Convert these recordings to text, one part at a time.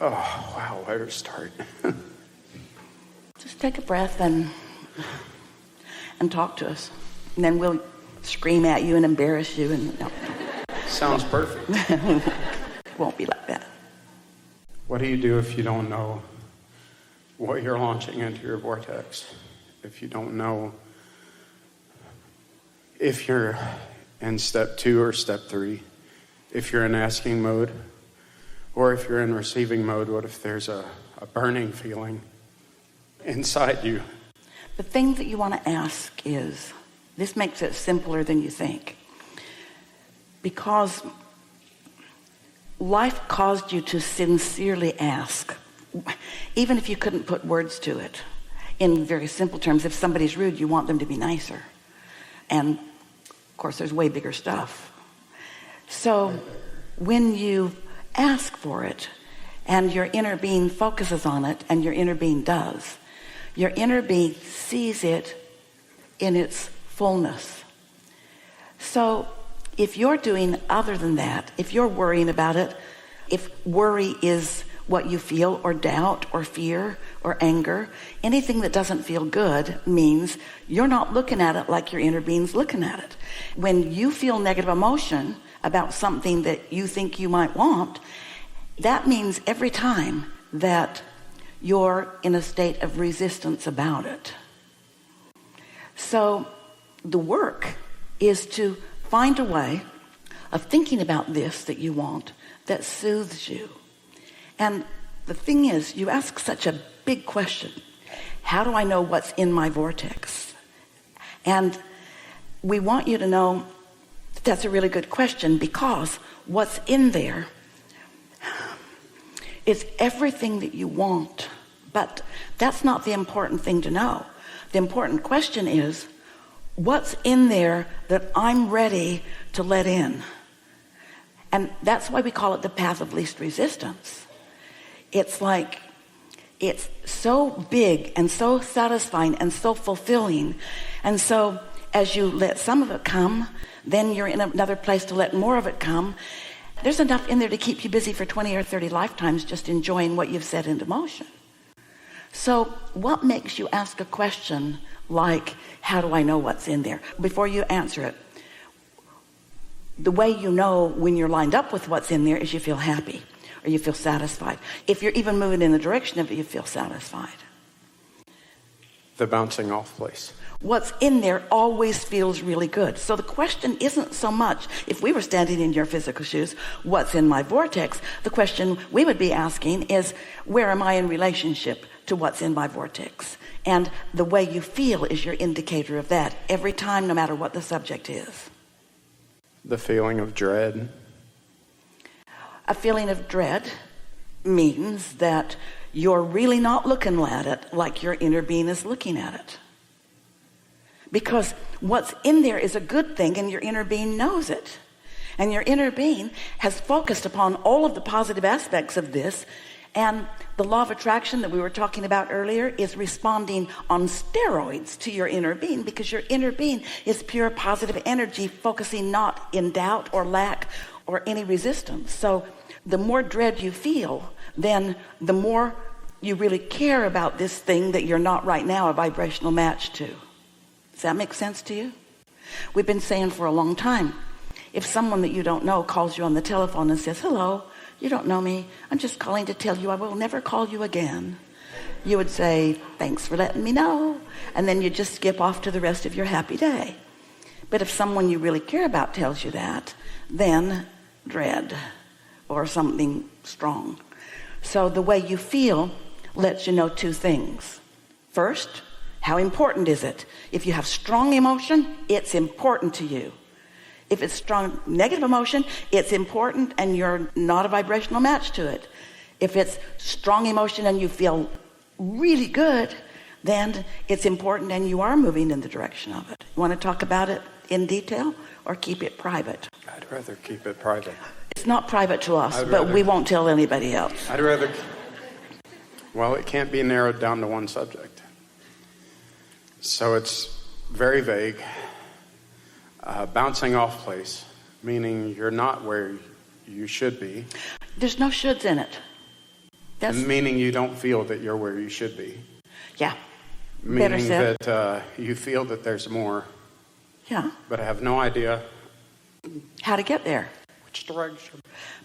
Oh, wow, where to start? Just take a breath and talk to us. And then we'll scream at you and embarrass you. And no. Sounds perfect. It won't be like that. What do you do if you don't know what you're launching into your vortex? If you don't know if you're in step 2 or step 3, if you're in asking mode, or if you're in receiving mode, what if there's a burning feeling inside you? The thing that you want to ask is, this makes it simpler than you think. Because life caused you to sincerely ask, even if you couldn't put words to it. In very simple terms, if somebody's rude, you want them to be nicer. And of course, there's way bigger stuff. So when you ask for it and your inner being focuses on it, and your inner being does, your inner being sees it in its fullness. So if you're doing other than that, if you're worrying about it, if worry is what you feel, or doubt, or fear, or anger, anything that doesn't feel good means you're not looking at it like your inner being's looking at it. When you feel negative emotion about something that you think you might want, that means every time that you're in a state of resistance about it. So the work is to find a way of thinking about this that you want that soothes you. And the thing is, you ask such a big question. How do I know what's in my vortex? And we want you to know that that's a really good question, because what's in there is everything that you want. But that's not the important thing to know. The important question is, what's in there that I'm ready to let in? And that's why we call it the path of least resistance. It's like, it's so big and so satisfying and so fulfilling. And so as you let some of it come, then you're in another place to let more of it come. There's enough in there to keep you busy for 20 or 30 lifetimes just enjoying what you've set into motion. So what makes you ask a question like, how do I know what's in there? Before you answer it, the way you know when you're lined up with what's in there is you feel happy, or you feel satisfied. If you're even moving in the direction of it, you feel satisfied. The bouncing off place. What's in there always feels really good. So the question isn't so much, if we were standing in your physical shoes, what's in my vortex? The question we would be asking is, where am I in relationship to what's in my vortex? And the way you feel is your indicator of that every time, no matter what the subject is. The feeling of dread. A feeling of dread means that you're really not looking at it like your inner being is looking at it. Because what's in there is a good thing, and your inner being knows it. And your inner being has focused upon all of the positive aspects of this. And the law of attraction that we were talking about earlier is responding on steroids to your inner being, because your inner being is pure positive energy, focusing not in doubt or lack or any resistance. So the more dread you feel, then the more you really care about this thing that you're not right now a vibrational match to. Does that make sense to you? We've been saying for a long time, if someone that you don't know calls you on the telephone and says, hello, you don't know me, I'm just calling to tell you I will never call you again, you would say, thanks for letting me know. And then you just skip off to the rest of your happy day. But if someone you really care about tells you that, then dread or something strong. So the way you feel lets you know two things. First, how important is it? If you have strong emotion, it's important to you. If it's strong negative emotion, it's important and you're not a vibrational match to it. If it's strong emotion and you feel really good, then it's important and you are moving in the direction of it. You want to talk about it in detail or keep it private? I'd rather keep it private. It's not private to us, but we won't tell anybody else. I'd rather... Well, it can't be narrowed down to one subject. So it's very vague. Bouncing off place, meaning you're not where you should be. There's no shoulds in it. That's, Meaning you don't feel that you're where you should be. yeah. Better Meaning said. that you feel that there's more, Yeah. but have no idea How to get there. which direction.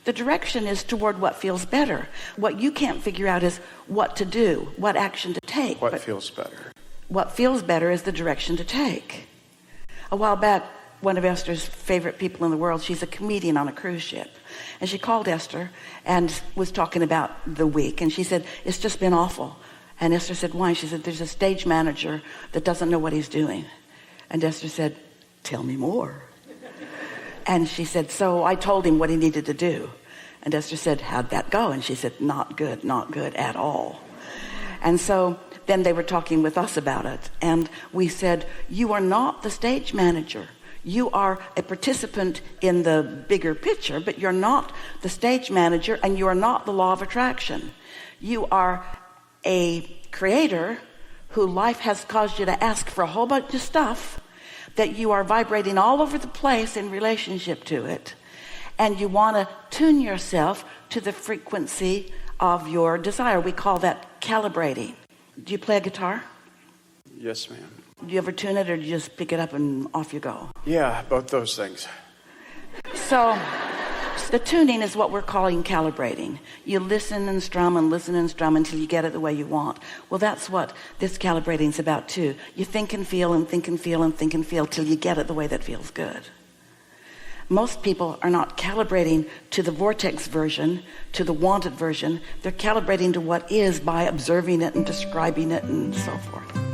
The direction is toward what feels better. What you can't figure out is what to do, what action to take. What But feels better. what feels better is the direction to take. A while back, one of Esther's favorite people in the world, she's a comedian on a cruise ship. And she called Esther and was talking about the week. And she said, it's just been awful. And Esther said, why? She said, there's a stage manager that doesn't know what he's doing. And Esther said, tell me more. And she said, so I told him what he needed to do. And Esther said, how'd that go? And she said, not good at all. And so then they were talking with us about it. And we said, you are not the stage manager. You are a participant in the bigger picture, but you're not the stage manager, and you are not the law of attraction. You are a creator who life has caused you to ask for a whole bunch of stuff that you are vibrating all over the place in relationship to it. And you want to tune yourself to the frequency of your desire. We call that calibrating. Do you play a guitar? Yes, ma'am. Do you ever tune it, or do you just pick it up and off you go? Yeah, both those things. So the tuning is what we're calling calibrating. You listen and strum until you get it the way you want. Well, that's what this calibrating is about too. You think and feel and think and feel and think and feel till you get it the way that feels good. Most people are not calibrating to the vortex version, to the wanted version. They're calibrating to what is by observing it and describing it and so forth.